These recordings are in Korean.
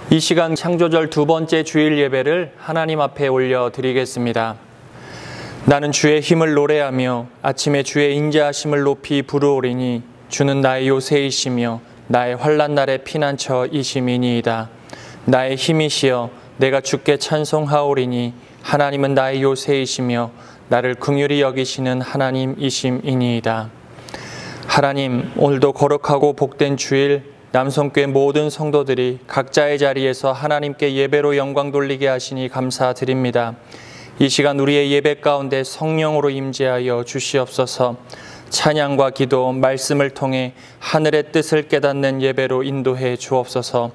이 시간 창조절 두 번째 주일 예배를 하나님 앞에 올려드리겠습니다. 나는 주의 힘을 노래하며 아침에 주의 인자하심을 높이 부르오리니 주는 나의 요새이시며 나의 환난 날의 피난처이심이니이다. 나의 힘이시여 내가 주께 찬송하오리니 하나님은 나의 요새이시며 나를 긍휼히 여기시는 하나님이심이니이다. 하나님, 오늘도 거룩하고 복된 주일 남성교회 모든 성도들이 각자의 자리에서 하나님께 예배로 영광 돌리게 하시니 감사드립니다. 이 시간 우리의 예배 가운데 성령으로 임재하여 주시옵소서. 찬양과 기도, 말씀을 통해 하늘의 뜻을 깨닫는 예배로 인도해 주옵소서.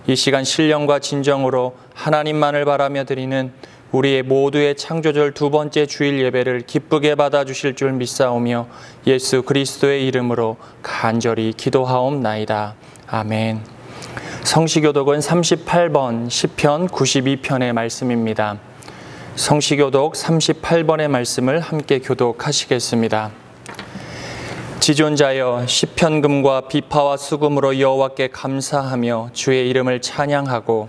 이 시간 신령과 진정으로 하나님만을 바라며 드리는 우리의 모두의 창조절 두 번째 주일 예배를 기쁘게 받아주실 줄 믿사오며 예수 그리스도의 이름으로 간절히 기도하옵나이다. 아멘. 성시교독은 38번 시편 92편의 말씀입니다. 성시교독 38번의 말씀을 함께 교독하시겠습니다. 지존자여 시편금과 비파와 수금으로 여호와께 감사하며 주의 이름을 찬양하고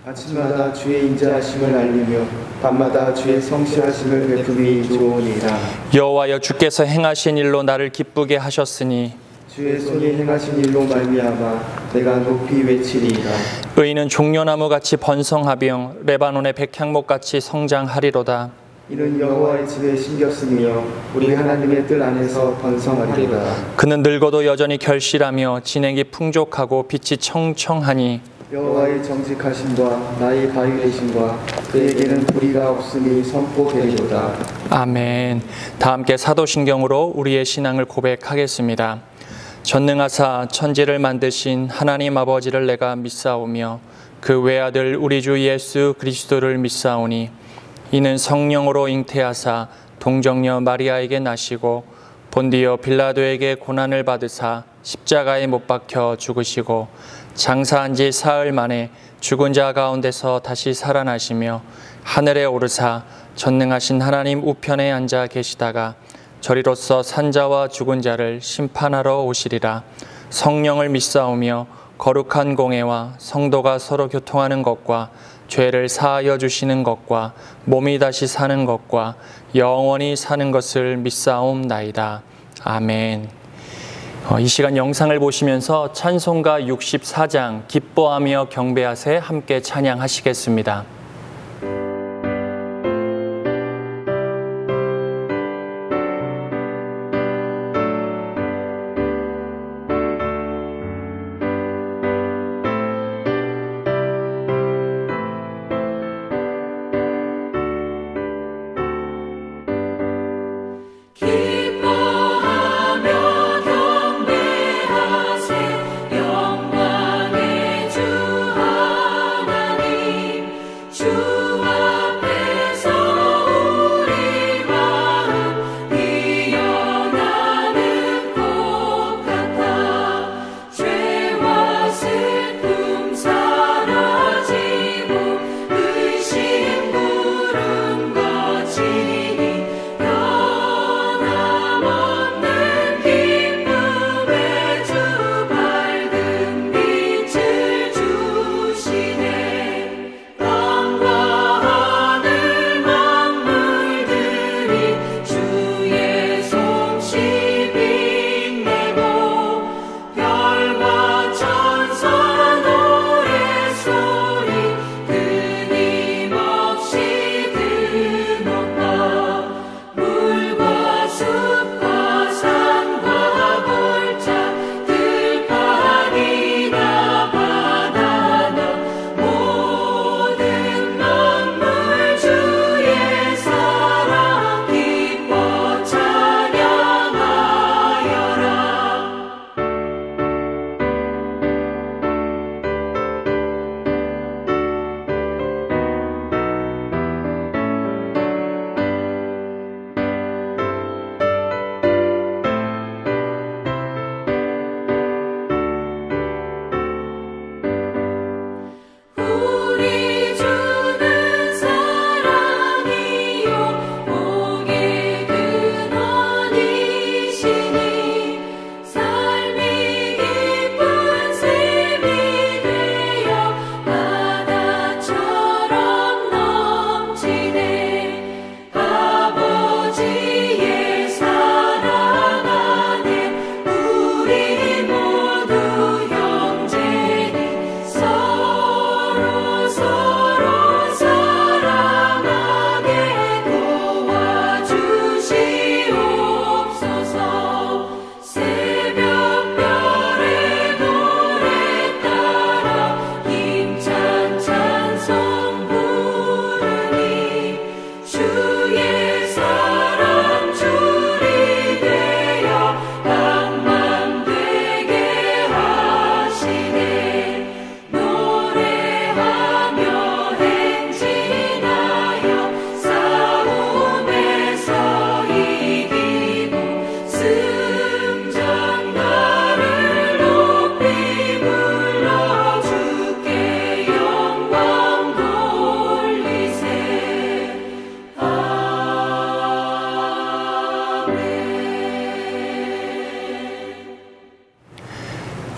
아침마다 주의 인자하심을 알리며 밤마다 주의 성실하심을 베풀이 좋으니라. 여호와여 주께서 행하신 일로 나를 기쁘게 하셨으니 주의 손이 행하신 일로 말미암아 내가 높이 외치리이다. 의인은 종려나무같이 번성하며 레바논의 백향목같이 성장하리로다. 이는 여호와의 집에 심겼으며 우리 하나님의 뜰 안에서 번성하리로다. 그는 늙어도 여전히 결실하며 진액이 풍족하고 빛이 청청하니 여호와의 정직하심과 나의 바위되심과 그에게는 불의가 없으니 선포되리로다. 아멘. 다 함께 사도신경으로 우리의 신앙을 고백하겠습니다. 전능하사 천지를 만드신 하나님 아버지를 내가 믿사오며 그 외아들 우리 주 예수 그리스도를 믿사오니 이는 성령으로 잉태하사 동정녀 마리아에게 나시고 본디오 빌라도에게 고난을 받으사 십자가에 못 박혀 죽으시고 장사한 지 사흘 만에 죽은 자 가운데서 다시 살아나시며 하늘에 오르사 전능하신 하나님 우편에 앉아 계시다가 저리로서 산자와 죽은 자를 심판하러 오시리라. 성령을 믿사오며 거룩한 공회와 성도가 서로 교통하는 것과 죄를 사하여 주시는 것과 몸이 다시 사는 것과 영원히 사는 것을 믿사옵나이다. 아멘. 이 시간 영상을 보시면서 찬송가 64장 기뻐하며 경배하세 함께 찬양하시겠습니다.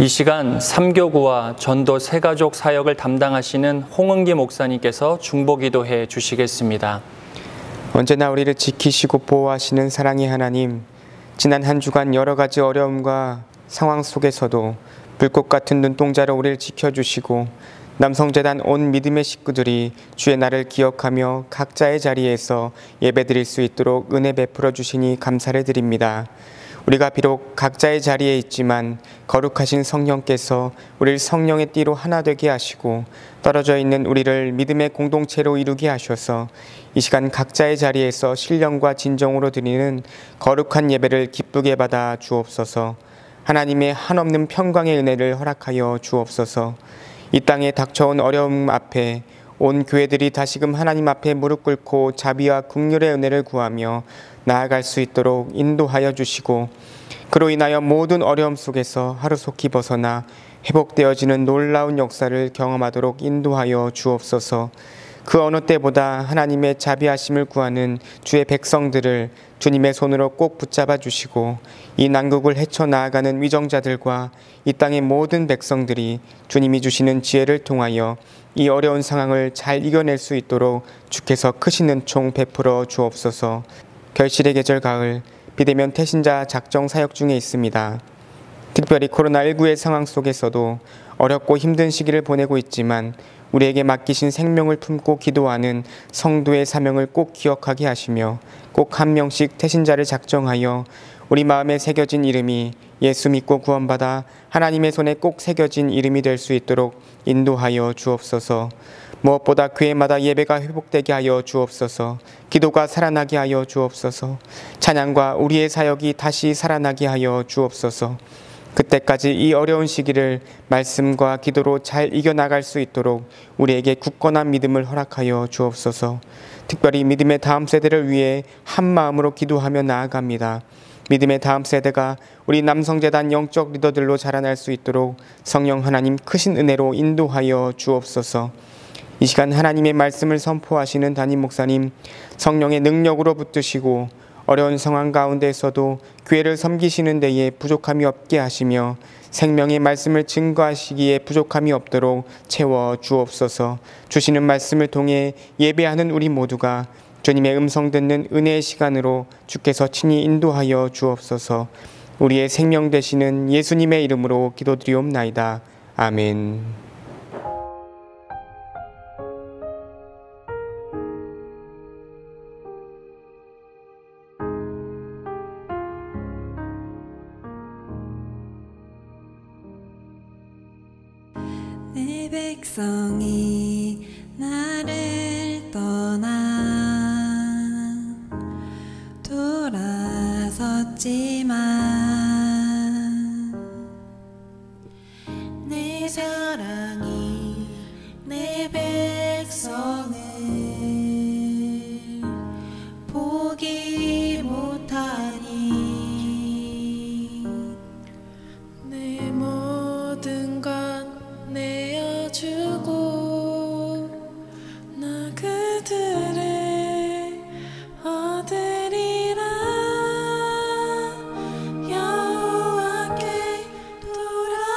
이 시간 삼교구와 전도 새가족 사역을 담당하시는 홍은기 목사님께서 중보기도해 주시겠습니다. 언제나 우리를 지키시고 보호하시는 사랑의 하나님, 지난 한 주간 여러 가지 어려움과 상황 속에서도 불꽃 같은 눈동자로 우리를 지켜주시고 남성재단 온 믿음의 식구들이 주의 날을 기억하며 각자의 자리에서 예배드릴 수 있도록 은혜 베풀어 주시니 감사를 드립니다. 우리가 비록 각자의 자리에 있지만 거룩하신 성령께서 우리를 성령의 띠로 하나 되게 하시고 떨어져 있는 우리를 믿음의 공동체로 이루게 하셔서 이 시간 각자의 자리에서 신령과 진정으로 드리는 거룩한 예배를 기쁘게 받아 주옵소서. 하나님의 한없는 평강의 은혜를 허락하여 주옵소서. 이 땅에 닥쳐온 어려움 앞에 온 교회들이 다시금 하나님 앞에 무릎 꿇고 자비와 긍휼의 은혜를 구하며 나아갈 수 있도록 인도하여 주시고, 그로 인하여 모든 어려움 속에서 하루속히 벗어나 회복되어지는 놀라운 역사를 경험하도록 인도하여 주옵소서. 그 어느 때보다 하나님의 자비하심을 구하는 주의 백성들을 주님의 손으로 꼭 붙잡아 주시고, 이 난국을 헤쳐나아가는 위정자들과 이 땅의 모든 백성들이 주님이 주시는 지혜를 통하여 이 어려운 상황을 잘 이겨낼 수 있도록 주께서 크신 은총 베풀어 주옵소서. 결실의 계절 가을, 비대면 태신자 작정 사역 중에 있습니다. 특별히 코로나19의 상황 속에서도 어렵고 힘든 시기를 보내고 있지만 우리에게 맡기신 생명을 품고 기도하는 성도의 사명을 꼭 기억하게 하시며 꼭 한 명씩 태신자를 작정하여 우리 마음에 새겨진 이름이 예수 믿고 구원받아 하나님의 손에 꼭 새겨진 이름이 될 수 있도록 인도하여 주옵소서. 무엇보다 교회마다 예배가 회복되게 하여 주옵소서. 기도가 살아나게 하여 주옵소서. 찬양과 우리의 사역이 다시 살아나게 하여 주옵소서. 그때까지 이 어려운 시기를 말씀과 기도로 잘 이겨나갈 수 있도록 우리에게 굳건한 믿음을 허락하여 주옵소서. 특별히 믿음의 다음 세대를 위해 한 마음으로 기도하며 나아갑니다. 믿음의 다음 세대가 우리 남성재단 영적 리더들로 자라날 수 있도록 성령 하나님 크신 은혜로 인도하여 주옵소서. 이 시간 하나님의 말씀을 선포하시는 담임 목사님, 성령의 능력으로 붙드시고 어려운 상황 가운데서도 교회를 섬기시는 데에 부족함이 없게 하시며 생명의 말씀을 증거하시기에 부족함이 없도록 채워 주옵소서. 주시는 말씀을 통해 예배하는 우리 모두가 주님의 음성 듣는 은혜의 시간으로 주께서 친히 인도하여 주옵소서. 우리의 생명 되시는 예수님의 이름으로 기도드리옵나이다. 아멘. 내 백성이 나를 떠나 돌아섰지만 내 사랑이 내 백성을 포기 못하니 내 모든 건 내어주고 나 그들을 얻으리라. 여호와께 돌아가자.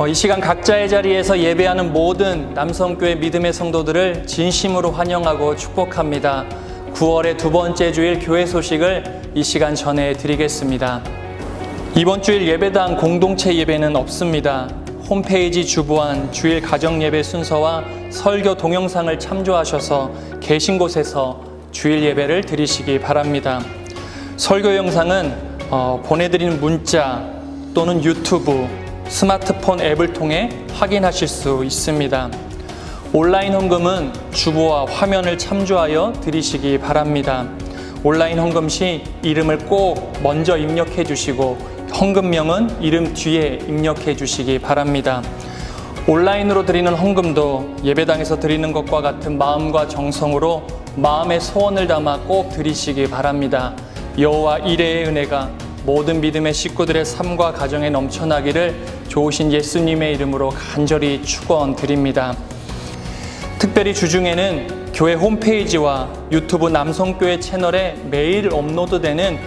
이 시간 각자의 자리에서 예배하는 모든 남성교회 믿음의 성도들을 진심으로 환영하고 축복합니다. 9월의 두 번째 주일 교회 소식을 이 시간 전해드리겠습니다. 이번 주일 예배당 공동체 예배는 없습니다. 홈페이지 주보안 주일 가정예배 순서와 설교 동영상을 참조하셔서 계신 곳에서 주일 예배를 드리시기 바랍니다. 설교 영상은 보내드리는 문자 또는 유튜브, 스마트폰 앱을 통해 확인하실 수 있습니다. 온라인 헌금은 주보와 화면을 참조하여 드리시기 바랍니다. 온라인 헌금 시 이름을 꼭 먼저 입력해 주시고 헌금명은 이름 뒤에 입력해 주시기 바랍니다. 온라인으로 드리는 헌금도 예배당에서 드리는 것과 같은 마음과 정성으로 마음의 소원을 담아 꼭 드리시기 바랍니다. 여호와 이레의 은혜가 모든 믿음의 식구들의 삶과 가정에 넘쳐나기를 좋으신 예수님의 이름으로 간절히 축원드립니다. 특별히 주중에는 교회 홈페이지와 유튜브 남성교회 채널에 매일 업로드되는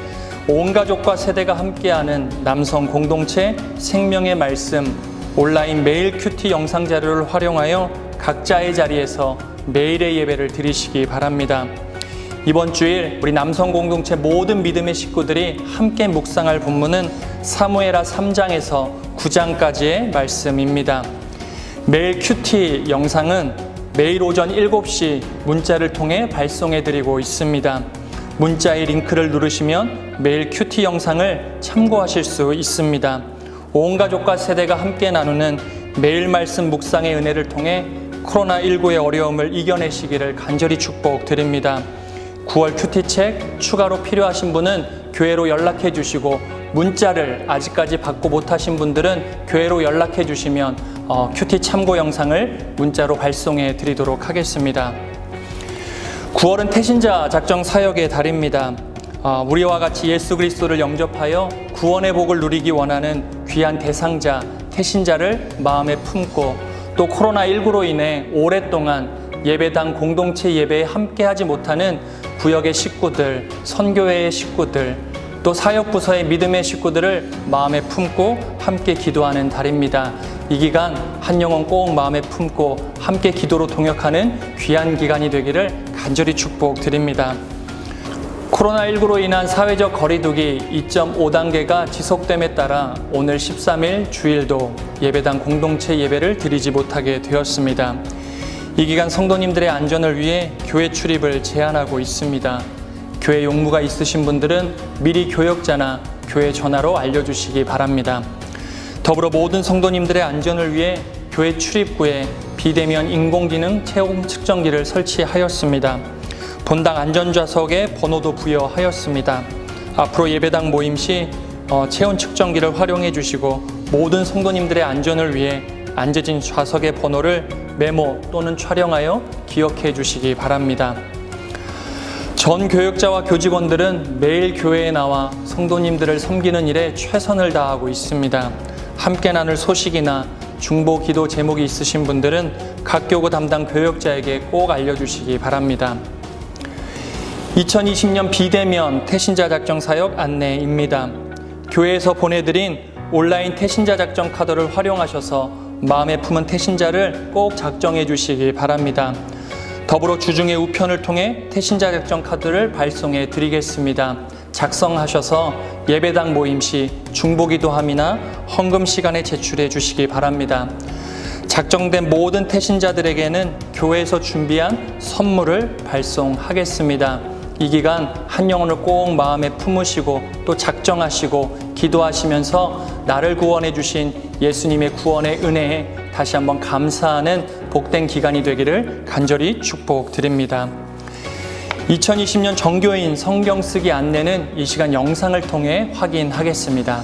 온 가족과 세대가 함께하는 남성 공동체 생명의 말씀 온라인 매일 큐티 영상 자료를 활용하여 각자의 자리에서 매일의 예배를 드리시기 바랍니다. 이번 주일 우리 남성 공동체 모든 믿음의 식구들이 함께 묵상할 본문은 사무엘하 3장에서 9장까지의 말씀입니다. 매일 큐티 영상은 매일 오전 7시 문자를 통해 발송해드리고 있습니다. 문자의 링크를 누르시면 매일 큐티 영상을 참고하실 수 있습니다. 온 가족과 세대가 함께 나누는 매일 말씀 묵상의 은혜를 통해 코로나19의 어려움을 이겨내시기를 간절히 축복드립니다. 9월 큐티책 추가로 필요하신 분은 교회로 연락해 주시고 문자를 아직까지 받고 못하신 분들은 교회로 연락해 주시면 큐티 참고 영상을 문자로 발송해 드리도록 하겠습니다. 9월은 태신자 작정 사역의 달입니다. 우리와 같이 예수 그리스도를 영접하여 구원의 복을 누리기 원하는 귀한 대상자, 태신자를 마음에 품고 또 코로나19로 인해 오랫동안 예배당 공동체 예배에 함께하지 못하는 구역의 식구들, 선교회의 식구들, 또 사역부서의 믿음의 식구들을 마음에 품고 함께 기도하는 달입니다. 이 기간 한 영혼 꼭 마음에 품고 함께 기도로 동역하는 귀한 기간이 되기를 간절히 축복드립니다. 코로나19로 인한 사회적 거리두기 2.5단계가 지속됨에 따라 오늘 13일 주일도 예배당 공동체 예배를 드리지 못하게 되었습니다. 이 기간 성도님들의 안전을 위해 교회 출입을 제한하고 있습니다. 교회 용무가 있으신 분들은 미리 교역자나 교회 전화로 알려주시기 바랍니다. 더불어 모든 성도님들의 안전을 위해 교회 출입구에 비대면 인공지능 체온 측정기를 설치하였습니다. 본당 안전좌석에 번호도 부여하였습니다. 앞으로 예배당 모임 시 체온 측정기를 활용해 주시고 모든 성도님들의 안전을 위해 앉으신 좌석의 번호를 메모 또는 촬영하여 기억해 주시기 바랍니다. 전 교역자와 교직원들은 매일 교회에 나와 성도님들을 섬기는 일에 최선을 다하고 있습니다. 함께 나눌 소식이나 중보 기도 제목이 있으신 분들은 각 교구 담당 교역자에게 꼭 알려주시기 바랍니다. 2020년 비대면 태신자 작정 사역 안내입니다. 교회에서 보내드린 온라인 태신자 작정 카드를 활용하셔서 마음에 품은 태신자를 꼭 작정해 주시기 바랍니다. 더불어 주중에 우편을 통해 태신자 작정 카드를 발송해 드리겠습니다. 작성하셔서 예배당 모임 시 중보기도함이나 헌금 시간에 제출해 주시기 바랍니다. 작정된 모든 태신자들에게는 교회에서 준비한 선물을 발송하겠습니다. 이 기간 한 영혼을 꼭 마음에 품으시고 또 작정하시고 기도하시면서 나를 구원해 주신 예수님의 구원의 은혜에 다시 한번 감사하는 복된 기간이 되기를 간절히 축복드립니다. 2020년 정교인 성경 쓰기 안내는 이 시간 영상을 통해 확인하겠습니다.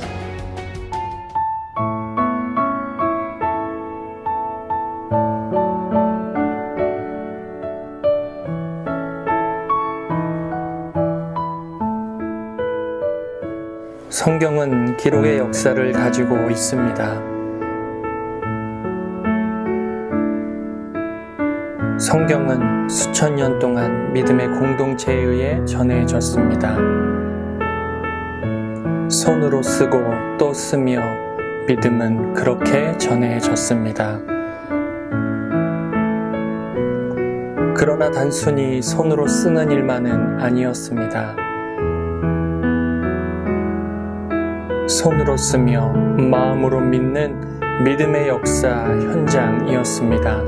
성경은 기록의 역사를 가지고 있습니다. 성경은 수천 년 동안 믿음의 공동체에 의해 전해졌습니다. 손으로 쓰고 또 쓰며 믿음은 그렇게 전해졌습니다. 그러나 단순히 손으로 쓰는 일만은 아니었습니다. 손으로 쓰며 마음으로 믿는 믿음의 역사 현장이었습니다.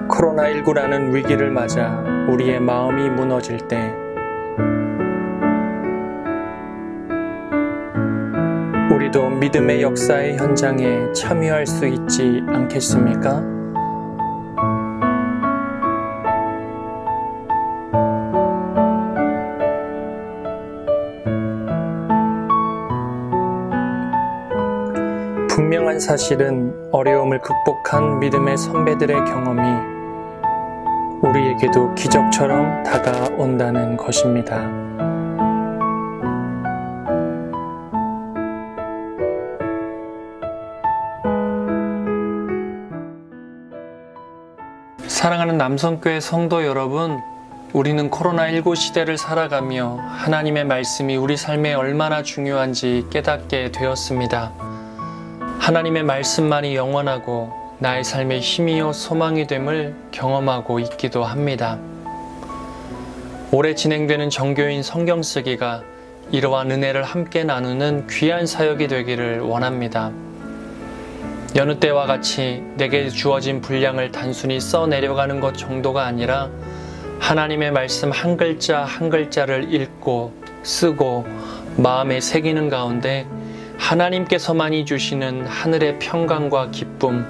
코로나19라는 위기를 맞아 우리의 마음이 무너질 때 우리도 믿음의 역사의 현장에 참여할 수 있지 않겠습니까? 분명한 사실은 어려움을 극복한 믿음의 선배들의 경험이 우리에게도 기적처럼 다가온다는 것입니다. 사랑하는 남성교회 성도 여러분, 우리는 코로나19 시대를 살아가며 하나님의 말씀이 우리 삶에 얼마나 중요한지 깨닫게 되었습니다. 하나님의 말씀만이 영원하고 나의 삶의 힘이요 소망이 됨을 경험하고 있기도 합니다. 올해 진행되는 정교인 성경 쓰기가 이러한 은혜를 함께 나누는 귀한 사역이 되기를 원합니다. 여느 때와 같이 내게 주어진 분량을 단순히 써내려가는 것 정도가 아니라 하나님의 말씀 한 글자 한 글자를 읽고 쓰고 마음에 새기는 가운데 하나님께서만이 주시는 하늘의 평강과 기쁨,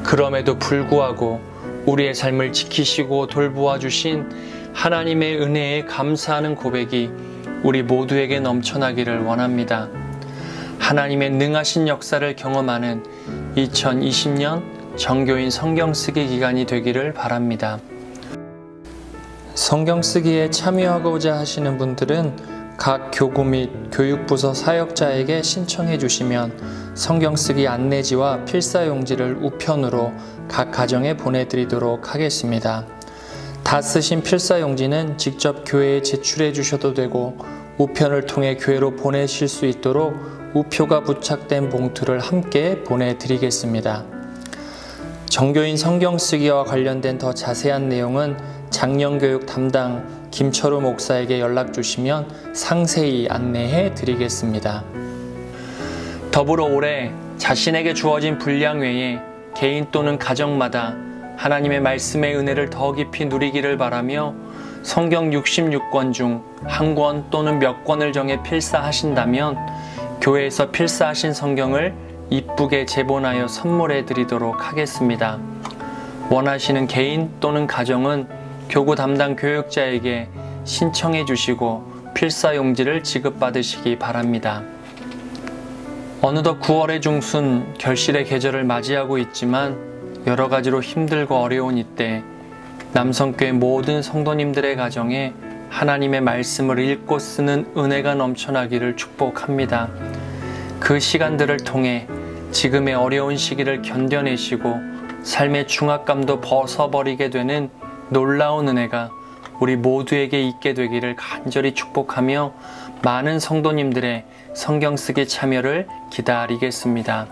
그럼에도 불구하고 우리의 삶을 지키시고 돌보아 주신 하나님의 은혜에 감사하는 고백이 우리 모두에게 넘쳐나기를 원합니다. 하나님의 능하신 역사를 경험하는 2020년 정교인 성경 쓰기 기간이 되기를 바랍니다. 성경 쓰기에 참여하고자 하시는 분들은 각 교구 및 교육부서 사역자에게 신청해 주시면 성경 쓰기 안내지와 필사용지를 우편으로 각 가정에 보내드리도록 하겠습니다. 다 쓰신 필사용지는 직접 교회에 제출해 주셔도 되고 우편을 통해 교회로 보내실 수 있도록 우표가 부착된 봉투를 함께 보내드리겠습니다. 정교인 성경 쓰기와 관련된 더 자세한 내용은 장년교육 담당 김철우 목사에게 연락 주시면 상세히 안내해 드리겠습니다. 더불어 올해 자신에게 주어진 분량 외에 개인 또는 가정마다 하나님의 말씀의 은혜를 더 깊이 누리기를 바라며 성경 66권 중 한 권 또는 몇 권을 정해 필사하신다면 교회에서 필사하신 성경을 이쁘게 제본하여 선물해 드리도록 하겠습니다. 원하시는 개인 또는 가정은 교구 담당 교육자에게 신청해 주시고 필사용지를 지급받으시기 바랍니다. 어느덧 9월의 중순 결실의 계절을 맞이하고 있지만 여러 가지로 힘들고 어려운 이때 남성교회 모든 성도님들의 가정에 하나님의 말씀을 읽고 쓰는 은혜가 넘쳐나기를 축복합니다. 그 시간들을 통해 지금의 어려운 시기를 견뎌내시고 삶의 중압감도 벗어버리게 되는 놀라운 은혜가 우리 모두에게 있게 되기를 간절히 축복하며 많은 성도님들의 성경 쓰기 참여를 기다리겠습니다.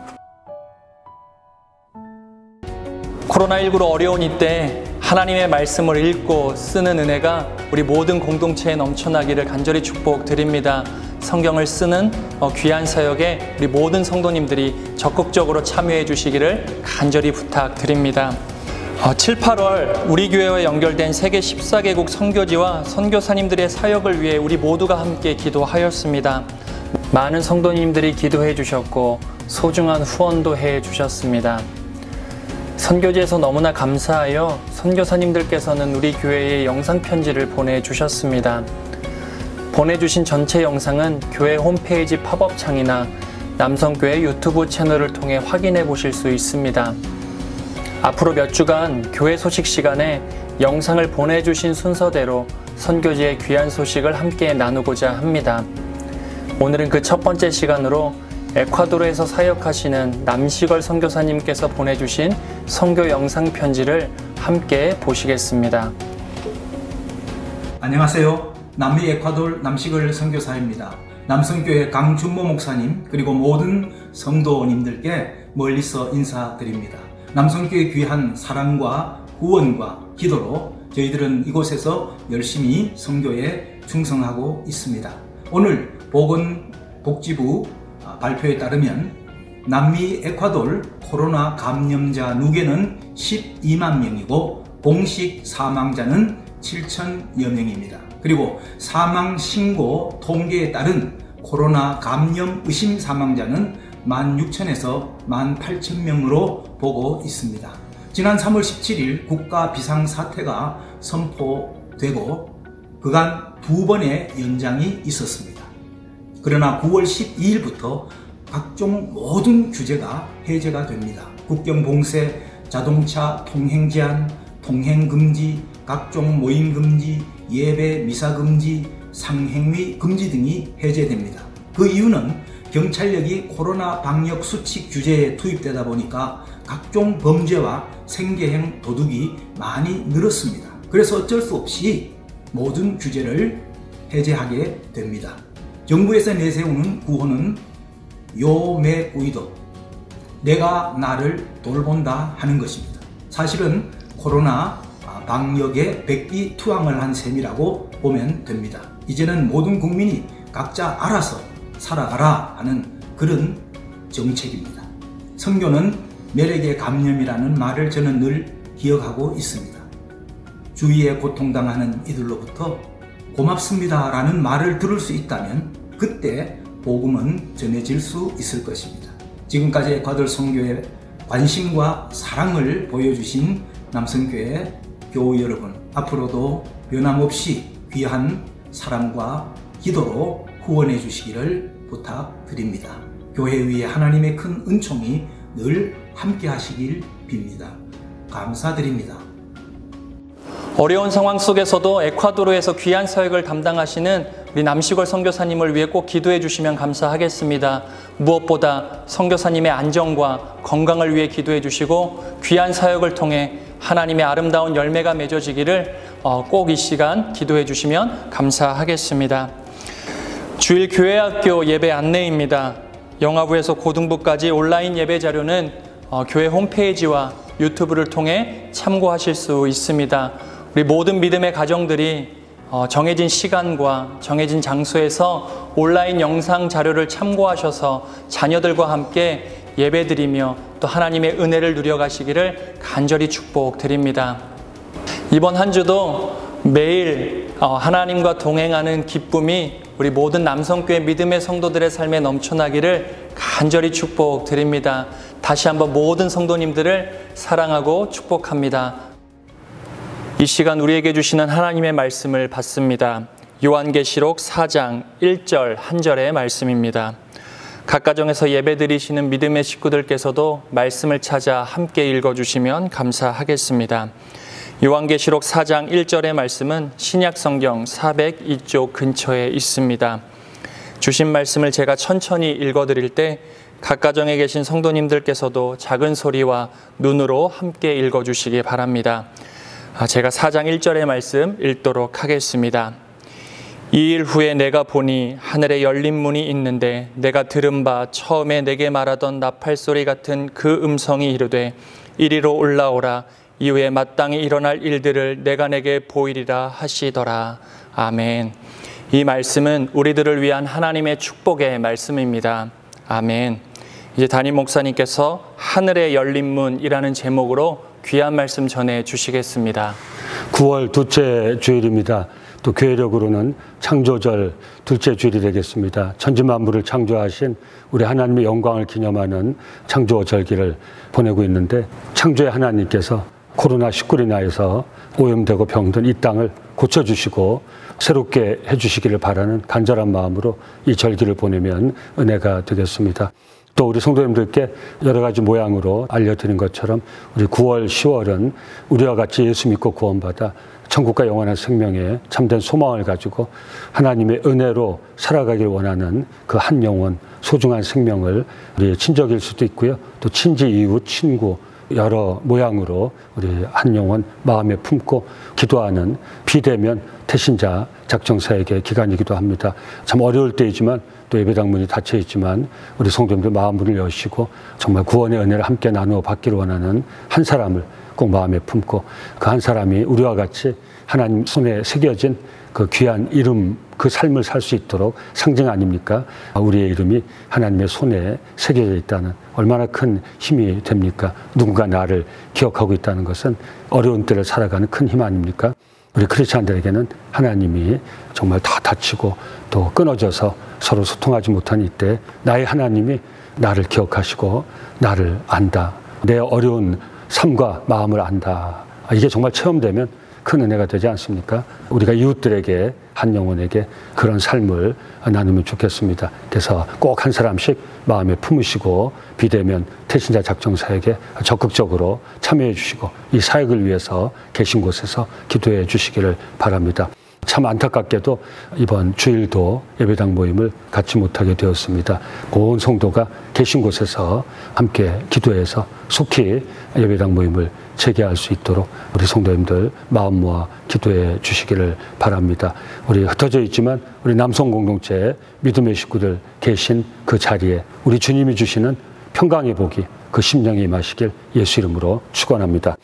코로나19로 어려운 이때 하나님의 말씀을 읽고 쓰는 은혜가 우리 모든 공동체에 넘쳐나기를 간절히 축복드립니다. 성경을 쓰는 귀한 사역에 우리 모든 성도님들이 적극적으로 참여해 주시기를 간절히 부탁드립니다. 7, 8월 우리 교회와 연결된 세계 14개국 선교지와 선교사님들의 사역을 위해 우리 모두가 함께 기도하였습니다. 많은 성도님들이 기도해 주셨고 소중한 후원도 해 주셨습니다. 선교지에서 너무나 감사하여 선교사님들께서는 우리 교회에 영상 편지를 보내주셨습니다. 보내주신 전체 영상은 교회 홈페이지 팝업창이나 남성교회 유튜브 채널을 통해 확인해 보실 수 있습니다. 앞으로 몇 주간 교회 소식 시간에 영상을 보내주신 순서대로 선교지의 귀한 소식을 함께 나누고자 합니다. 오늘은 그 첫 번째 시간으로 에콰도르에서 사역하시는 남시걸 선교사님께서 보내주신 선교 영상 편지를 함께 보시겠습니다. 안녕하세요. 남미 에콰도르 남시걸 선교사입니다. 남성교회 강준모 목사님 그리고 모든 성도님들께 멀리서 인사드립니다. 남성교회 귀한 사랑과 후원과 기도로 저희들은 이곳에서 열심히 선교에 충성하고 있습니다. 오늘 보건복지부 발표에 따르면 남미 에콰도르 코로나 감염자 누계는 12만 명이고 공식 사망자는 7,000여 명입니다. 그리고 사망 신고 통계에 따른 코로나 감염 의심 사망자는 16,000에서 18,000명으로 보고 있습니다. 지난 3월 17일 국가 비상사태가 선포되고 그간 2번의 연장이 있었습니다. 그러나 9월 12일부터 각종 모든 규제가 해제가 됩니다. 국경 봉쇄, 자동차 통행 제한, 통행 금지, 각종 모임 금지, 예배 미사 금지, 상행위 금지 등이 해제됩니다. 그 이유는 경찰력이 코로나 방역 수칙 규제에 투입되다 보니까 각종 범죄와 생계형 도둑이 많이 늘었습니다. 그래서 어쩔 수 없이 모든 규제를 해제하게 됩니다. 정부에서 내세우는 구호는 요매우이도 내가 나를 돌본다 하는 것입니다. 사실은 코로나 방역에 백기투항을 한 셈이라고 보면 됩니다. 이제는 모든 국민이 각자 알아서 살아가라 하는 그런 정책입니다. 선교는 멸액의 감염이라는 말을 저는 늘 기억하고 있습니다. 주위에 고통당하는 이들로부터 고맙습니다 라는 말을 들을 수 있다면 그때 복음은 전해질 수 있을 것입니다. 지금까지 에콰도르 선교에 관심과 사랑을 보여주신 남성교회 교우 여러분, 앞으로도 변함없이 귀한 사랑과 기도로 후원해 주시기를 부탁드립니다. 교회 위에 하나님의 큰 은총이 늘 함께 하시길 빕니다. 감사드립니다. 어려운 상황 속에서도 에콰도르에서 귀한 사역을 담당하시는 우리 남시골 선교사님을 위해 꼭 기도해 주시면 감사하겠습니다. 무엇보다 선교사님의 안정과 건강을 위해 기도해 주시고 귀한 사역을 통해 하나님의 아름다운 열매가 맺어지기를 꼭 이 시간 기도해 주시면 감사하겠습니다. 주일 교회학교 예배 안내입니다. 영아부에서 고등부까지 온라인 예배 자료는 교회 홈페이지와 유튜브를 통해 참고하실 수 있습니다. 우리 모든 믿음의 가정들이 정해진 시간과 정해진 장소에서 온라인 영상 자료를 참고하셔서 자녀들과 함께 예배드리며 또 하나님의 은혜를 누려가시기를 간절히 축복드립니다. 이번 한 주도 매일 하나님과 동행하는 기쁨이 우리 모든 남성교회 믿음의 성도들의 삶에 넘쳐나기를 간절히 축복드립니다. 다시 한번 모든 성도님들을 사랑하고 축복합니다. 이 시간 우리에게 주시는 하나님의 말씀을 받습니다. 요한계시록 4장 1절 한 절의 말씀입니다. 각 가정에서 예배드리시는 믿음의 식구들께서도 말씀을 찾아 함께 읽어주시면 감사하겠습니다. 요한계시록 4장 1절의 말씀은 신약성경 402쪽 근처에 있습니다. 주신 말씀을 제가 천천히 읽어드릴 때 각 가정에 계신 성도님들께서도 작은 소리와 눈으로 함께 읽어주시기 바랍니다. 제가 4장 1절의 말씀 읽도록 하겠습니다. 이 일 후에 내가 보니 하늘에 열린 문이 있는데 내가 들은 바 처음에 내게 말하던 나팔소리 같은 그 음성이 이르되 이리로 올라오라. 이후에 마땅히 일어날 일들을 내가 내게 보이리라 하시더라. 아멘. 이 말씀은 우리들을 위한 하나님의 축복의 말씀입니다. 아멘. 이제 담임 목사님께서 하늘에 열린 문이라는 제목으로 귀한 말씀 전해 주시겠습니다. 9월 둘째 주일입니다. 또 교회력으로는 창조절 둘째 주일이 되겠습니다. 천지만물을 창조하신 우리 하나님의 영광을 기념하는 창조절기를 보내고 있는데 창조의 하나님께서 코로나19로 인하여서 오염되고 병든 이 땅을 고쳐주시고 새롭게 해주시기를 바라는 간절한 마음으로 이 절기를 보내면 은혜가 되겠습니다. 또 우리 성도님들께 여러 가지 모양으로 알려드린 것처럼 우리 9월, 10월은 우리와 같이 예수 믿고 구원받아 천국과 영원한 생명에 참된 소망을 가지고 하나님의 은혜로 살아가길 원하는 그 한 영혼, 소중한 생명을 우리 친족일 수도 있고요. 또 친지, 이웃, 친구 여러 모양으로 우리 한 영혼 마음에 품고 기도하는 비대면 태신자 작정사역의 기간이기도 합니다. 참 어려울 때이지만 또 예배당 문이 닫혀 있지만 우리 성도님들 마음 문을 여시고 정말 구원의 은혜를 함께 나누어 받기를 원하는 한 사람을 꼭 마음에 품고 그 한 사람이 우리와 같이 하나님 손에 새겨진 그 귀한 이름, 그 삶을 살 수 있도록 상징 아닙니까? 우리의 이름이 하나님의 손에 새겨져 있다는 얼마나 큰 힘이 됩니까? 누군가 나를 기억하고 있다는 것은 어려운 때를 살아가는 큰 힘 아닙니까? 우리 크리스찬들에게는 하나님이 정말 다 다치고 또 끊어져서 서로 소통하지 못한 이때 나의 하나님이 나를 기억하시고 나를 안다. 내 어려운 삶과 마음을 안다. 이게 정말 체험되면 큰 은혜가 되지 않습니까? 우리가 이웃들에게, 한 영혼에게 그런 삶을 나누면 좋겠습니다. 그래서 꼭 한 사람씩 마음에 품으시고 비대면 태신자 작정사역에 적극적으로 참여해 주시고 이 사역을 위해서 계신 곳에서 기도해 주시기를 바랍니다. 참 안타깝게도 이번 주일도 예배당 모임을 갖지 못하게 되었습니다. 온 성도가 계신 곳에서 함께 기도해서 속히 예배당 모임을 재개할 수 있도록 우리 성도님들 마음 모아 기도해 주시기를 바랍니다. 우리 흩어져 있지만 우리 남성 공동체 믿음의 식구들 계신 그 자리에 우리 주님이 주시는 평강의 복이 그 심령에 임하시길 예수 이름으로 축원합니다.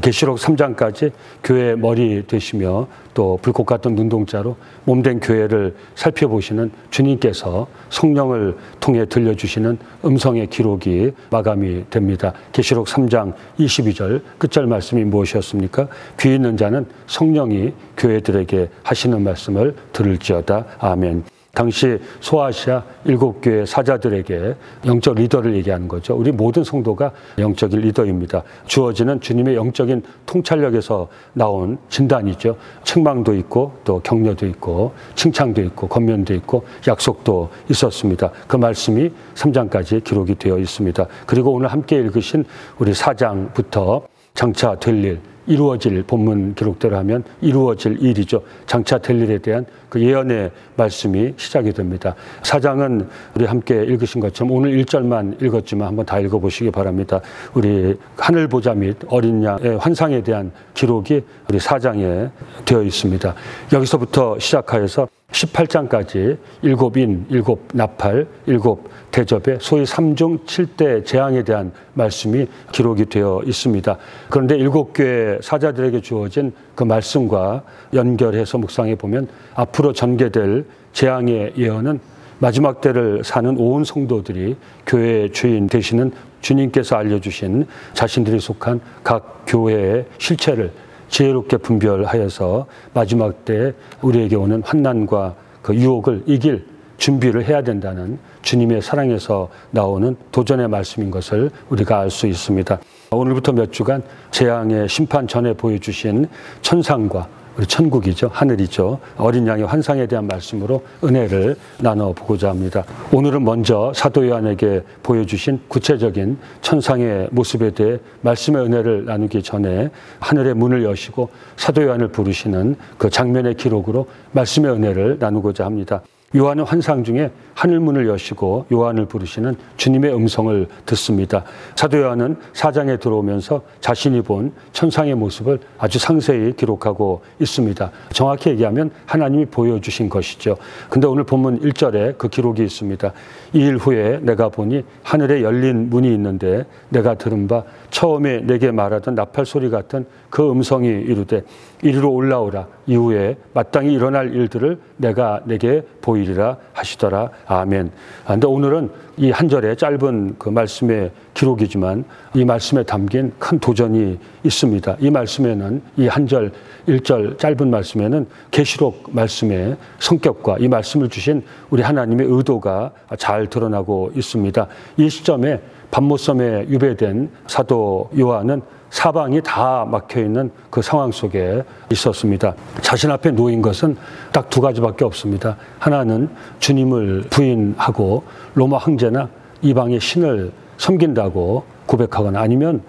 계시록 3장까지 교회의 머리 되시며 또 불꽃 같은 눈동자로 몸된 교회를 살펴보시는 주님께서 성령을 통해 들려주시는 음성의 기록이 마감이 됩니다. 계시록 3장 22절 끝절 말씀이 무엇이었습니까? 귀 있는 자는 성령이 교회들에게 하시는 말씀을 들을지어다. 아멘. 당시 소아시아 7교회 사자들에게 영적 리더를 얘기하는 거죠. 우리 모든 성도가 영적인 리더입니다. 주어지는 주님의 영적인 통찰력에서 나온 진단이죠. 책망도 있고 또 격려도 있고 칭찬도 있고 권면도 있고 약속도 있었습니다. 그 말씀이 3장까지 기록이 되어 있습니다. 그리고 오늘 함께 읽으신 우리 4장부터 장차 될 일, 이루어질 본문 기록대로 하면 이루어질 일이죠. 장차 될 일에 대한 그 예언의 말씀이 시작이 됩니다. 4장은 우리 함께 읽으신 것처럼 오늘 1절만 읽었지만 한번 다 읽어보시기 바랍니다. 우리 하늘 보좌 및 어린 양의 환상에 대한 기록이 우리 4장에 되어 있습니다. 여기서부터 시작하여서 18장까지 7인, 7나팔, 7대접의 소위 3중 7대 재앙에 대한 말씀이 기록이 되어 있습니다. 그런데 7교회 사자들에게 주어진 그 말씀과 연결해서 묵상해 보면 앞으로 전개될 재앙의 예언은 마지막 때를 사는 온 성도들이 교회의 주인 되시는 주님께서 알려주신 자신들이 속한 각 교회의 실체를 지혜롭게 분별하여서 마지막 때 우리에게 오는 환난과 그 유혹을 이길 준비를 해야 된다는 주님의 사랑에서 나오는 도전의 말씀인 것을 우리가 알 수 있습니다. 오늘부터 몇 주간 재앙의 심판 전에 보여주신 천상과 우리 천국이죠. 하늘이죠. 어린 양의 환상에 대한 말씀으로 은혜를 나눠보고자 합니다. 오늘은 먼저 사도 요한에게 보여주신 구체적인 천상의 모습에 대해 말씀의 은혜를 나누기 전에 하늘의 문을 여시고 사도 요한을 부르시는 그 장면의 기록으로 말씀의 은혜를 나누고자 합니다. 요한은 환상 중에 하늘문을 여시고 요한을 부르시는 주님의 음성을 듣습니다. 사도 요한은 4장에 들어오면서 자신이 본 천상의 모습을 아주 상세히 기록하고 있습니다. 정확히 얘기하면 하나님이 보여주신 것이죠. 근데 오늘 본문 1절에 그 기록이 있습니다. 이 일 후에 내가 보니 하늘에 열린 문이 있는데 내가 들은 바 처음에 내게 말하던 나팔 소리 같은 그 음성이 이르되 이리로 올라오라. 이후에 마땅히 일어날 일들을 내가 내게 보이리라 하시더라. 아멘. 그런데 오늘은 이 한 절의 짧은 그 말씀의 기록이지만 이 말씀에 담긴 큰 도전이 있습니다. 이 말씀에는 이 한 절, 1절 짧은 말씀에는 계시록 말씀의 성격과 이 말씀을 주신 우리 하나님의 의도가 잘 드러나고 있습니다. 이 시점에 밤모섬에 유배된 사도 요한은 사방이 다 막혀있는 그 상황 속에 있었습니다. 자신 앞에 놓인 것은 딱 2가지밖에 없습니다. 하나는 주님을 부인하고 로마 황제나 이방의 신을 섬긴다고 고백하거나 아니면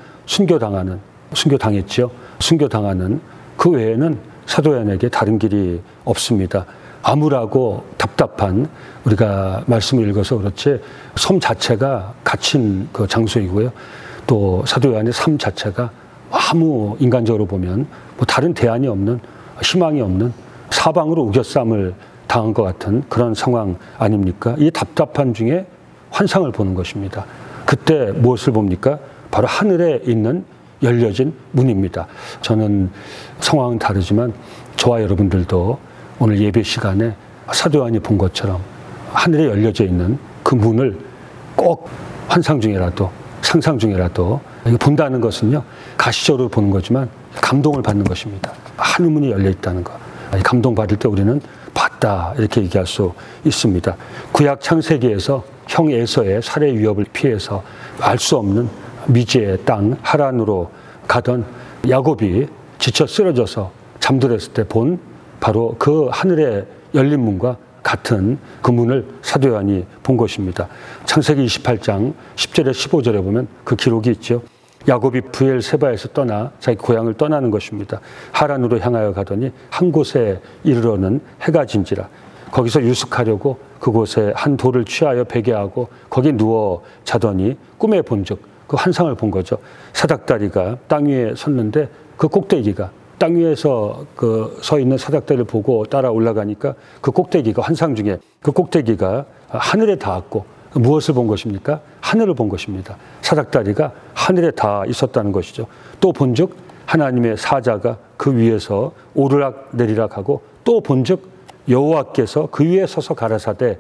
순교당했죠. 순교당하는 그 외에는 사도 요한에게 다른 길이 없습니다. 암울하고 답답한 우리가 말씀을 읽어서 그렇지 섬 자체가 갇힌 그 장소이고요. 또 사도 요한의 삶 자체가 아무 인간적으로 보면 뭐 다른 대안이 없는 희망이 없는 사방으로 우겨쌈을 당한 것 같은 그런 상황 아닙니까? 이 답답한 중에 환상을 보는 것입니다. 그때 무엇을 봅니까? 바로 하늘에 있는 열려진 문입니다. 저는 상황은 다르지만 저와 여러분들도 오늘 예배 시간에 사도 요한이 본 것처럼 하늘에 열려져 있는 그 문을 꼭 환상 중이라도 상상 중이라도 본다는 것은요, 가시적으로 보는 거지만 감동을 받는 것입니다. 하늘문이 열려 있다는 것. 감동받을 때 우리는 봤다 이렇게 얘기할 수 있습니다. 구약 창세기에서 형 에서의 살해 위협을 피해서 알 수 없는 미지의 땅 하란으로 가던 야곱이 지쳐 쓰러져서 잠들었을 때 본 바로 그 하늘에 열린 문과 같은 그 문을 사도 요한이 본 것입니다. 창세기 28장 10절에 15절에 보면 그 기록이 있죠. 야곱이 브엘세바에서 떠나 자기 고향을 떠나는 것입니다. 하란으로 향하여 가더니 한 곳에 이르러는 해가 진지라. 거기서 유숙하려고 그곳에 한 돌을 취하여 베게 하고 거기 누워 자더니 꿈에 본즉 그 환상을 본 거죠. 사닥다리가 땅 위에 섰는데 그 꼭대기가 땅 위에서 그 서 있는 사닥다리를 보고 따라 올라가니까 그 꼭대기가 환상 중에 그 꼭대기가 하늘에 닿았고 무엇을 본 것입니까? 하늘을 본 것입니다. 사닥다리가 하늘에 닿아 있었다는 것이죠. 또 본즉 하나님의 사자가 그 위에서 오르락 내리락 하고 또 본즉 여호와께서 그 위에 서서 가라사대,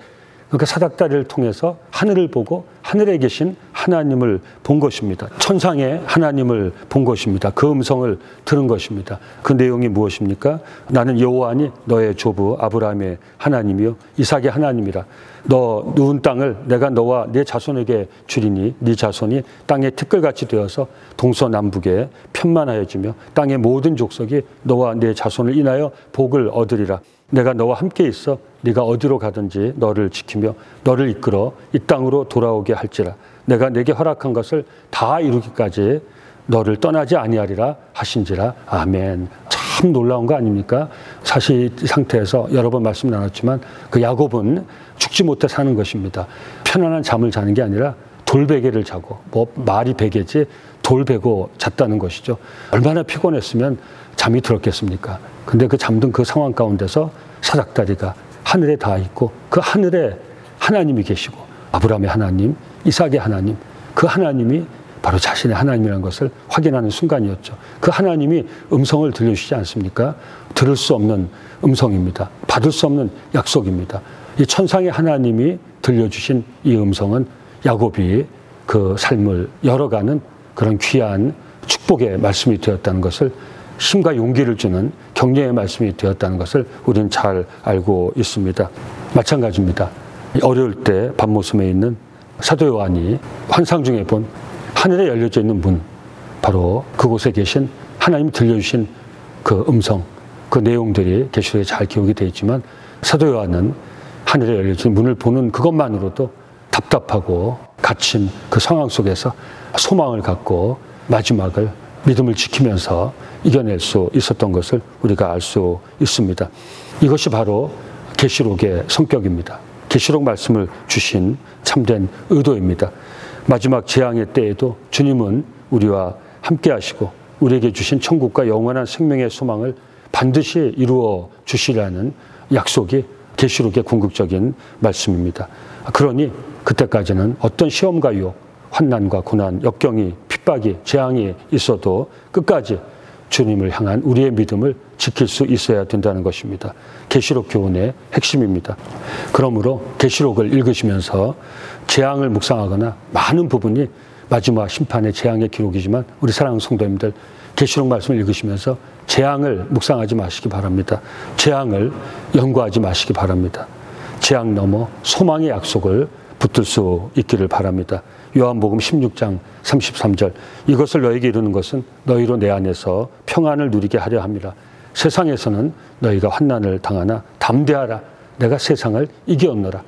그러니까 사닥다리를 통해서 하늘을 보고 하늘에 계신 하나님을 본 것입니다. 천상의 하나님을 본 것입니다. 그 음성을 들은 것입니다. 그 내용이 무엇입니까? 나는 여호와니 너의 조부 아브라함의 하나님이요 이삭의 하나님이라. 너 누운 땅을 내가 너와 네 자손에게 주리니 네 자손이 땅의 티끌같이 되어서 동서남북에 편만하여지며 땅의 모든 족속이 너와 네 자손을 인하여 복을 얻으리라. 내가 너와 함께 있어 네가 어디로 가든지 너를 지키며 너를 이끌어 이 땅으로 돌아오게 할지라. 내가 내게 허락한 것을 다 이루기까지 너를 떠나지 아니하리라 하신지라. 아멘. 참 놀라운 거 아닙니까? 사실 이 상태에서 여러 번 말씀 나눴지만 그 야곱은 죽지 못해 사는 것입니다. 편안한 잠을 자는 게 아니라 돌베개를 자고, 말이 베개지 돌베고 잤다는 것이죠. 얼마나 피곤했으면 잠이 들었겠습니까? 근데 그 잠든 그 상황 가운데서 사닥다리가 하늘에 닿아 있고 그 하늘에 하나님이 계시고 아브라함의 하나님, 이삭의 하나님, 그 하나님이 바로 자신의 하나님이라는 것을 확인하는 순간이었죠. 그 하나님이 음성을 들려주시지 않습니까? 들을 수 없는 음성입니다. 받을 수 없는 약속입니다. 이 천상의 하나님이 들려주신 이 음성은 야곱이 그 삶을 열어가는 그런 귀한 축복의 말씀이 되었다는 것을, 힘과 용기를 주는 격려의 말씀이 되었다는 것을 우리는 잘 알고 있습니다. 마찬가지입니다. 어려울 때 밤모섬에 있는 사도 요한이 환상 중에 본 하늘에 열려져 있는 문, 바로 그곳에 계신 하나님이 들려주신 그 음성, 그 내용들이 계시록에 잘 기록이 되어 있지만 사도 요한은 하늘에 열려진 문을 보는 그것만으로도 답답하고 갇힌 그 상황 속에서 소망을 갖고 마지막을 믿음을 지키면서 이겨낼 수 있었던 것을 우리가 알 수 있습니다. 이것이 바로 계시록의 성격입니다. 계시록 말씀을 주신 참된 의도입니다. 마지막 재앙의 때에도 주님은 우리와 함께 하시고 우리에게 주신 천국과 영원한 생명의 소망을 반드시 이루어 주시라는 약속이 계시록의 궁극적인 말씀입니다. 그러니 그때까지는 어떤 시험과 유혹, 환난과 고난, 역경이, 핍박이, 재앙이 있어도 끝까지 주님을 향한 우리의 믿음을 지킬 수 있어야 된다는 것입니다. 계시록 교훈의 핵심입니다. 그러므로 계시록을 읽으시면서 재앙을 묵상하거나 많은 부분이 마지막 심판의 재앙의 기록이지만 우리 사랑하는 성도님들, 계시록 말씀을 읽으시면서 재앙을 묵상하지 마시기 바랍니다. 재앙을 연구하지 마시기 바랍니다. 재앙 넘어 소망의 약속을 붙들 수 있기를 바랍니다. 요한복음 16장 33절, 이것을 너에게 이루는 것은 너희로 내 안에서 평안을 누리게 하려 함이라. 세상에서는 너희가 환난을 당하나 담대하라. 내가 세상을 이겼노라.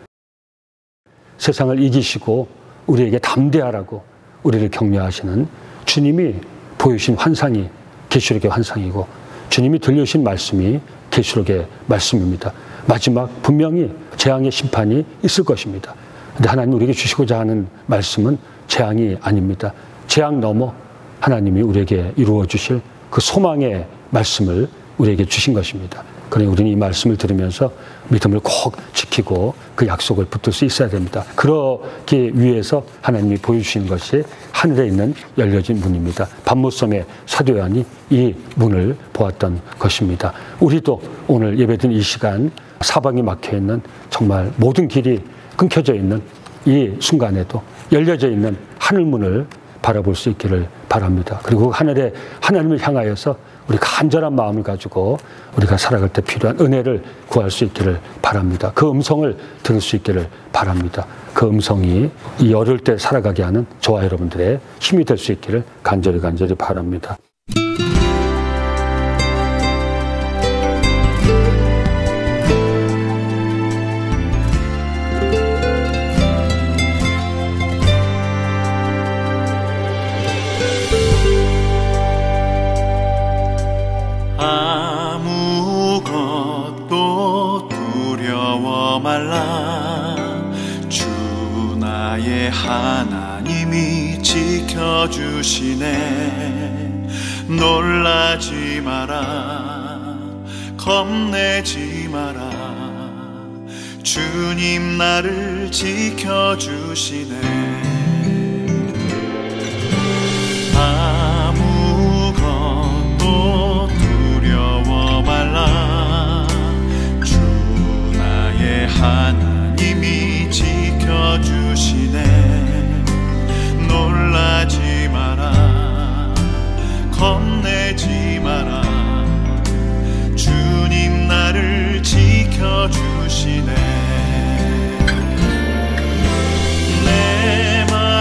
세상을 이기시고 우리에게 담대하라고 우리를 격려하시는 주님이 보여주신 환상이 계시록의 환상이고 주님이 들려주신 말씀이 계시록의 말씀입니다. 마지막 분명히 재앙의 심판이 있을 것입니다. 근데 하나님 우리에게 주시고자 하는 말씀은 재앙이 아닙니다. 재앙 넘어 하나님이 우리에게 이루어 주실 그 소망의 말씀을 우리에게 주신 것입니다. 그러니 우리는 이 말씀을 들으면서 믿음을 꼭 지키고 그 약속을 붙들 수 있어야 됩니다. 그러기 위해서 하나님이 보여주신 것이 하늘에 있는 열려진 문입니다. 반모섬의 사도 요한이 이 문을 보았던 것입니다. 우리도 오늘 예배드린 이 시간 사방이 막혀있는 정말 모든 길이 끊겨져 있는 이 순간에도 열려져 있는 하늘문을 바라볼 수 있기를 바랍니다. 그리고 하늘에 하나님을 향하여서 우리 간절한 마음을 가지고 우리가 살아갈 때 필요한 은혜를 구할 수 있기를 바랍니다. 그 음성을 들을 수 있기를 바랍니다. 그 음성이 이 어려울 때 살아가게 하는 저와 여러분들의 힘이 될 수 있기를 간절히 바랍니다. 아무것도 두려워 말라. 주 나의 하나님이 지켜주시네. 놀라지 마라. 겁내지 마라. 주님 나를 지켜주시네. 아무것도 두려워 말라. 주 나의 하나님이 지켜주시네. 놀라지 마라. 겁내지 마라. 주님 나를 지켜주시네. 내 맘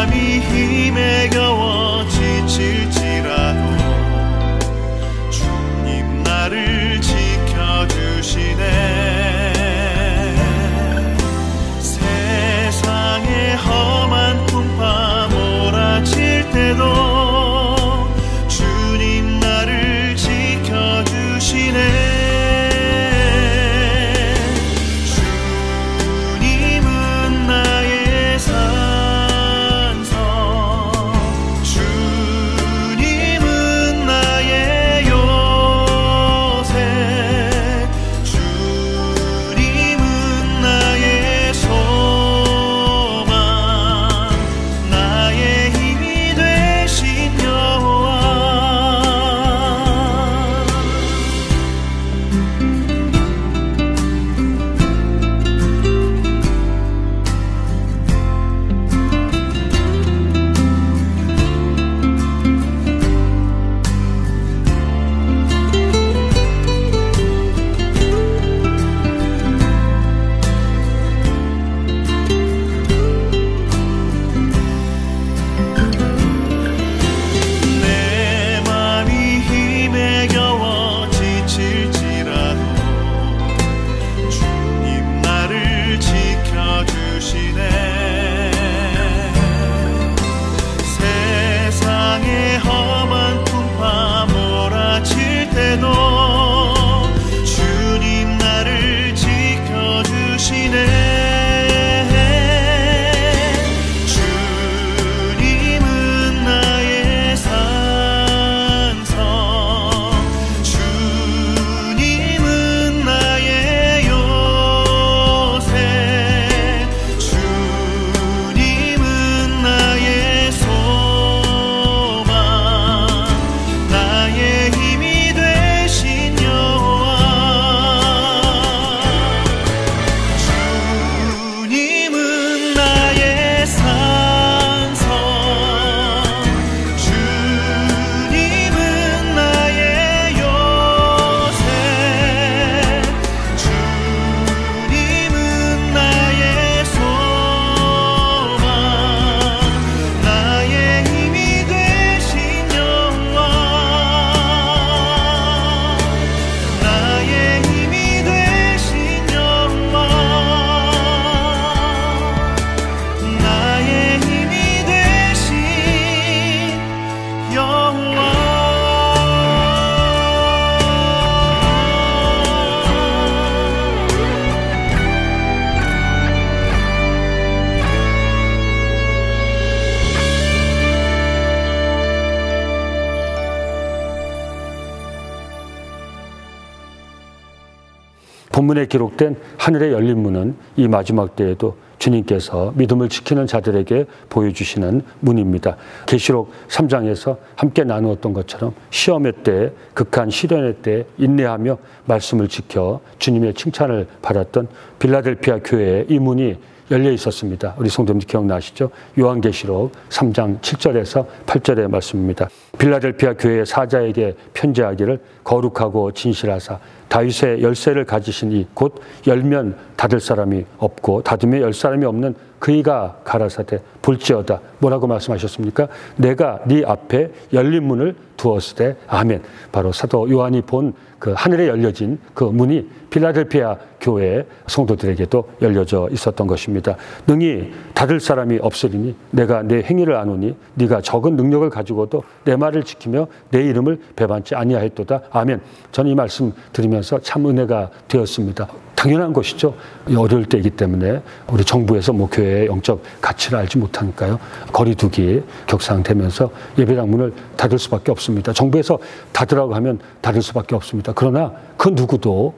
본문에 기록된 하늘의 열린 문은 이 마지막 때에도 주님께서 믿음을 지키는 자들에게 보여주시는 문입니다. 계시록 3장에서 함께 나누었던 것처럼 시험의 때, 극한 시련의 때 인내하며 말씀을 지켜 주님의 칭찬을 받았던 빌라델피아 교회의 이 문이 열려 있었습니다. 우리 성도님들 기억나시죠? 요한계시록 3장 7절에서 8절의 말씀입니다. 빌라델피아 교회의 사자에게 편지하기를 거룩하고 진실하사 다윗의 열쇠를 가지신 이 곧 열면 닫을 사람이 없고 닫으면 열 사람이 없는 그이가 가라사대 볼지어다. 뭐라고 말씀하셨습니까? 내가 네 앞에 열린 문을 두었으되 아멘. 바로 사도 요한이 본 그 하늘에 열려진 그 문이 빌라델피아 교회 성도들에게도 열려져 있었던 것입니다. 능히 닫을 사람이 없으리니 내가 내 행위를 아노니 네가 적은 능력을 가지고도 내 말을 지키며 내 이름을 배반치 아니하였도다. 아멘. 저는 이 말씀 드리면서 참 은혜가 되었습니다. 당연한 것이죠. 어려울 때이기 때문에 우리 정부에서 뭐 교회의 영적 가치를 알지 못하니까요. 거리두기 격상되면서 예배당 문을 닫을 수밖에 없습니다. 정부에서 닫으라고 하면 닫을 수밖에 없습니다. 그러나 그 누구도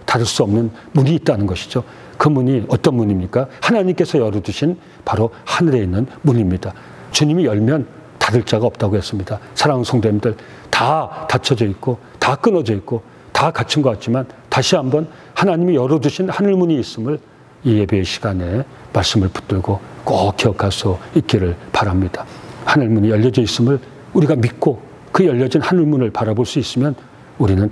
닫을 수 없는 문이 있다는 것이죠. 그 문이 어떤 문입니까? 하나님께서 열어두신 바로 하늘에 있는 문입니다. 주님이 열면 닫을 자가 없다고 했습니다. 사랑하는 성도님들, 다 닫혀져 있고 다 끊어져 있고 다 갇힌 것 같지만 다시 한번 하나님이 열어두신 하늘문이 있음을 이 예배의 시간에 말씀을 붙들고 꼭 기억할 수 있기를 바랍니다. 하늘문이 열려져 있음을 우리가 믿고 그 열려진 하늘문을 바라볼 수 있으면 우리는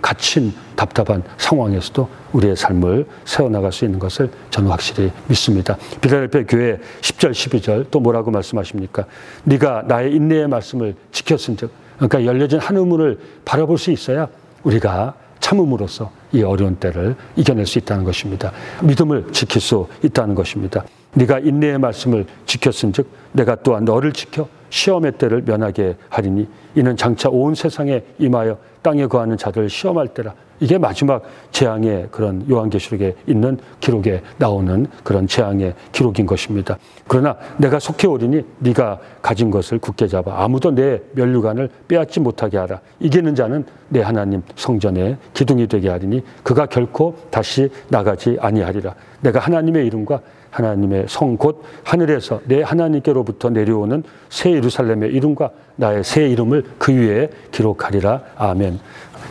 갇힌 답답한 상황에서도 우리의 삶을 세워나갈 수 있는 것을 저는 확실히 믿습니다. 빌라델피아 교회 10절 12절 또 뭐라고 말씀하십니까? 네가 나의 인내의 말씀을 지켰은즉, 그러니까 열려진 하늘문을 바라볼 수 있어야 우리가 참음으로써 이 어려운 때를 이겨낼 수 있다는 것입니다. 믿음을 지킬 수 있다는 것입니다. 네가 인내의 말씀을 지켰은즉 내가 또한 너를 지켜 시험의 때를 면하게 하리니 이는 장차 온 세상에 임하여 땅에 거하는 자들을 시험할 때라. 이게 마지막 재앙의 그런 요한계시록에 있는 기록에 나오는 그런 재앙의 기록인 것입니다. 그러나 내가 속히 오리니 네가 가진 것을 굳게 잡아 아무도 내 면류관을 빼앗지 못하게 하라. 이기는 자는 내 하나님 성전에 기둥이 되게 하리니 그가 결코 다시 나가지 아니하리라. 내가 하나님의 이름과 하나님의 성 곧 하늘에서 내 하나님께로부터 내려오는 새 예루살렘의 이름과 나의 새 이름을 그 위에 기록하리라. 아멘.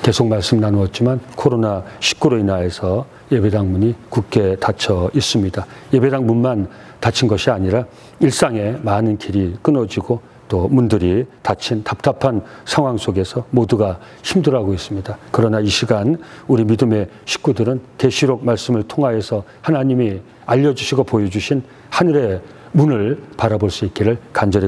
계속 말씀 나누었지만 코로나19로 인하여서 예배당 문이 굳게 닫혀 있습니다. 예배당 문만 닫힌 것이 아니라 일상의 많은 길이 끊어지고 또 문들이 닫힌 답답한 상황 속에서 모두가 힘들어하고 있습니다. 그러나 이 시간 우리 믿음의 식구들은 계시록 말씀을 통하여서 하나님이 알려주시고 보여주신 하늘의 문을 바라볼 수 있기를 간절히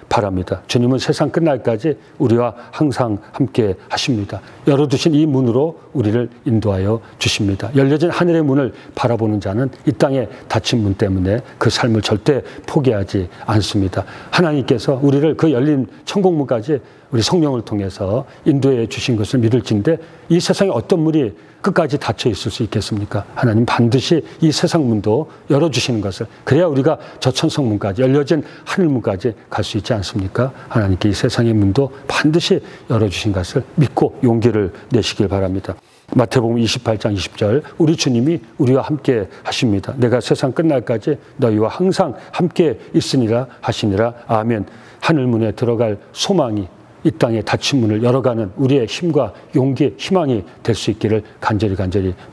바랍니다. 주님은 세상 끝날까지 우리와 항상 함께 하십니다. 열어두신 이 문으로 우리를 인도하여 주십니다. 열려진 하늘의 문을 바라보는 자는 이 땅에 닫힌 문 때문에 그 삶을 절대 포기하지 않습니다. 하나님께서 우리를 그 열린 천국문까지 우리 성령을 통해서 인도해 주신 것을 믿을진데 이 세상에 어떤 문이 끝까지 닫혀 있을 수 있겠습니까? 하나님 반드시 이 세상 문도 열어주시는 것을, 그래야 우리가 저 천성문까지 열려진 하늘문까지 갈 수 있지 않습니까? 하나님께 이 세상의 문도 반드시 열어주신 것을 믿고 용기를 내시길 바랍니다. 마태복음 28장 20절 우리 주님이 우리와 함께 하십니다. 내가 세상 끝날까지 너희와 항상 함께 있으니라 하시니라. 아멘. 하늘문에 들어갈 소망이 이 땅에 닫힌 문을 열어가는 우리의 힘과 용기, 희망이 될 수 있기를 간절히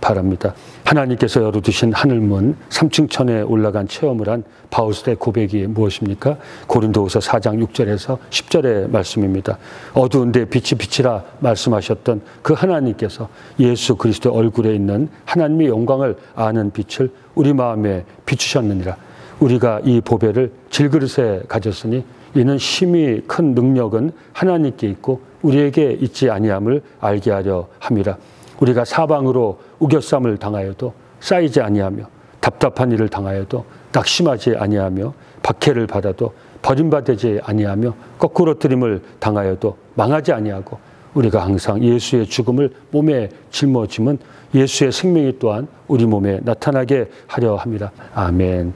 바랍니다. 하나님께서 열어두신 하늘문 3층 천에 올라간 체험을 한 바울의 고백이 무엇입니까? 고린도후서 4장 6절에서 10절의 말씀입니다. 어두운데 빛이 비치라 말씀하셨던 그 하나님께서 예수 그리스도의 얼굴에 있는 하나님의 영광을 아는 빛을 우리 마음에 비추셨느니라. 우리가 이 보배를 질그릇에 가졌으니 이는 심히 큰 능력은 하나님께 있고 우리에게 있지 아니함을 알게 하려 함이라. 우리가 사방으로 우겨쌈을 당하여도 쌓이지 아니하며 답답한 일을 당하여도 낙심하지 아니하며 박해를 받아도 버림받지 아니하며 거꾸러뜨림을 당하여도 망하지 아니하고 우리가 항상 예수의 죽음을 몸에 짊어짐은 예수의 생명이 또한 우리 몸에 나타나게 하려 함이라. 아멘.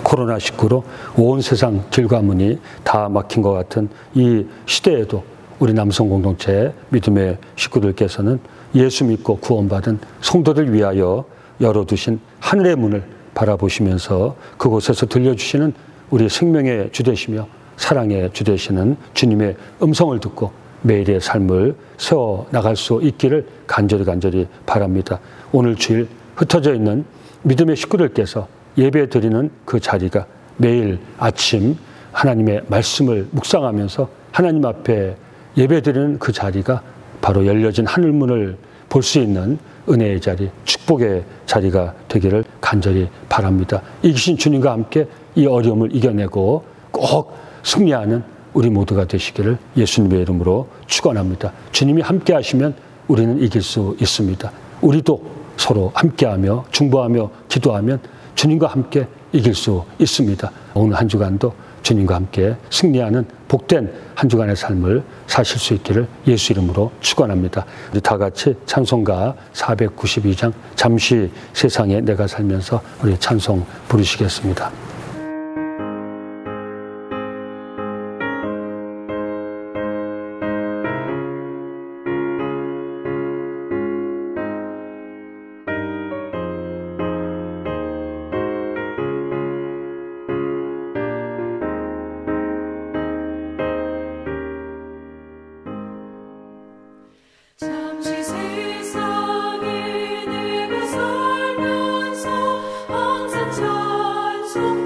코로나19로 온 세상 길과 문이 다 막힌 것 같은 이 시대에도 우리 남성 공동체 믿음의 식구들께서는 예수 믿고 구원받은 성도들 위하여 열어두신 하늘의 문을 바라보시면서 그곳에서 들려주시는 우리 생명의 주 되시며 사랑의 주 되시는 주님의 음성을 듣고 매일의 삶을 세워나갈 수 있기를 간절히 바랍니다. 오늘 주일 흩어져 있는 믿음의 식구들께서 예배 드리는 그 자리가 매일 아침 하나님의 말씀을 묵상하면서 하나님 앞에 예배 드리는 그 자리가 바로 열려진 하늘문을 볼 수 있는 은혜의 자리, 축복의 자리가 되기를 간절히 바랍니다. 이기신 주님과 함께 이 어려움을 이겨내고 꼭 승리하는 우리 모두가 되시기를 예수님의 이름으로 축원합니다. 주님이 함께 하시면 우리는 이길 수 있습니다. 우리도 서로 함께하며 중보하며 기도하면 주님과 함께 이길 수 있습니다. 오늘 한 주간도 주님과 함께 승리하는 복된 한 주간의 삶을 사실 수 있기를 예수 이름으로 축원합니다. 우리 다 같이 찬송가 492장 잠시 세상에 내가 살면서 우리 찬송 부르시겠습니다. 잠시 세상에 내가 살면서 항상 찬송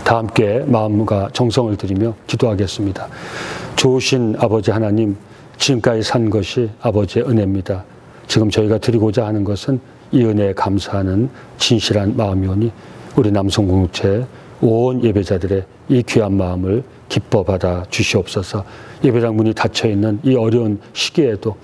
다 함께 마음과 정성을 들이며 기도하겠습니다. 좋으신 아버지 하나님, 지금까지 산 것이 아버지의 은혜입니다. 지금 저희가 드리고자 하는 것은 이 은혜에 감사하는 진실한 마음이오니 우리 남성공동체 온 예배자들의 이 귀한 마음을 기뻐 받아 주시옵소서. 예배당 문이 닫혀있는 이 어려운 시기에도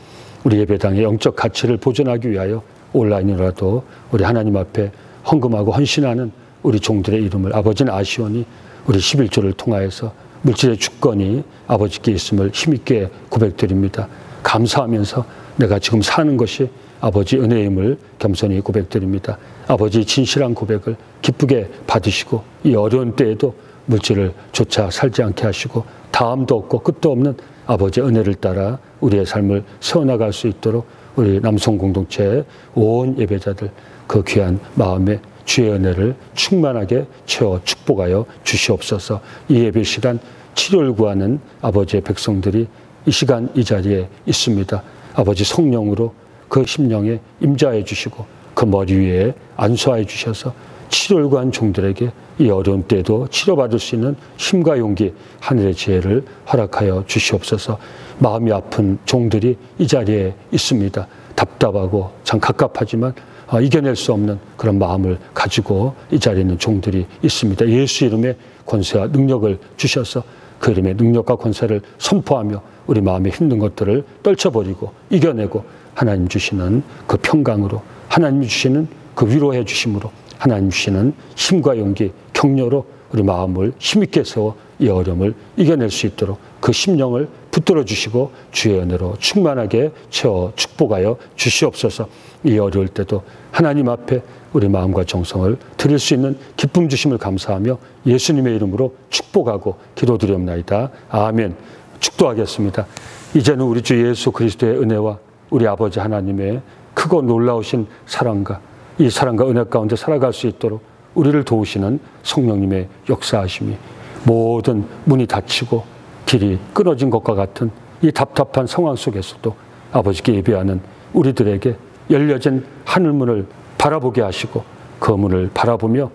우리 예배당의 영적 가치를 보존하기 위하여 온라인으로라도 우리 하나님 앞에 헌금하고 헌신하는 우리 종들의 이름을 아버지는 아시오니 우리 11조를 통하여서 물질의 주권이 아버지께 있음을 힘있게 고백드립니다. 감사하면서 내가 지금 사는 것이 아버지 은혜임을 겸손히 고백드립니다. 아버지 진실한 고백을 기쁘게 받으시고 이 어려운 때에도 물질을 조차 살지 않게 하시고 다음도 없고 끝도 없는 아버지의 은혜를 따라 우리의 삶을 세워나갈 수 있도록 우리 남성공동체의 온 예배자들 그 귀한 마음에 주의 은혜를 충만하게 채워 축복하여 주시옵소서. 이 예배 시간 치료를 구하는 아버지의 백성들이 이 시간 이 자리에 있습니다. 아버지 성령으로 그 심령에 임자해 주시고 그 머리 위에 안수하여 주셔서 치료를 구한 종들에게 이 어려운 때도 치료받을 수 있는 힘과 용기, 하늘의 지혜를 허락하여 주시옵소서. 마음이 아픈 종들이 이 자리에 있습니다. 답답하고 참 갑갑하지만 이겨낼 수 없는 그런 마음을 가지고 이 자리에 있는 종들이 있습니다. 예수 이름의 권세와 능력을 주셔서 그 이름의 능력과 권세를 선포하며 우리 마음에 힘든 것들을 떨쳐버리고 이겨내고 하나님 주시는 그 평강으로, 하나님 주시는 그 위로해 주심으로, 하나님 주시는 힘과 용기, 격려로 우리 마음을 힘있게 세워 이 어려움을 이겨낼 수 있도록 그 심령을 붙들어 주시고 주의 은혜로 충만하게 채워 축복하여 주시옵소서. 이 어려울 때도 하나님 앞에 우리 마음과 정성을 드릴 수 있는 기쁨 주심을 감사하며 예수님의 이름으로 축복하고 기도드리옵나이다. 아멘. 축도하겠습니다. 이제는 우리 주 예수 그리스도의 은혜와 우리 아버지 하나님의 크고 놀라우신 사랑과 이 사랑과 은혜 가운데 살아갈 수 있도록 우리를 도우시는 성령님의 역사하심이 모든 문이 닫히고 길이 끊어진 것과 같은 이 답답한 상황 속에서도 아버지께 예배하는 우리들에게 열려진 하늘문을 바라보게 하시고 그 문을 바라보며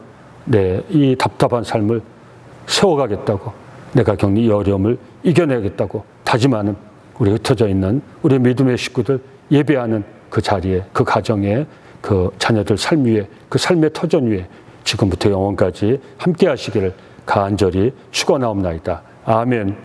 내 이 답답한 삶을 세워가겠다고, 내가 겪는 이 어려움을 이겨내겠다고 다짐하는 우리 흩어져 있는 우리 믿음의 식구들, 예배하는 그 자리에, 그 가정에, 그 자녀들 삶 위에, 그 삶의 터전 위에 지금부터 영원까지 함께 하시기를 간절히 축원하옵나이다. 아멘.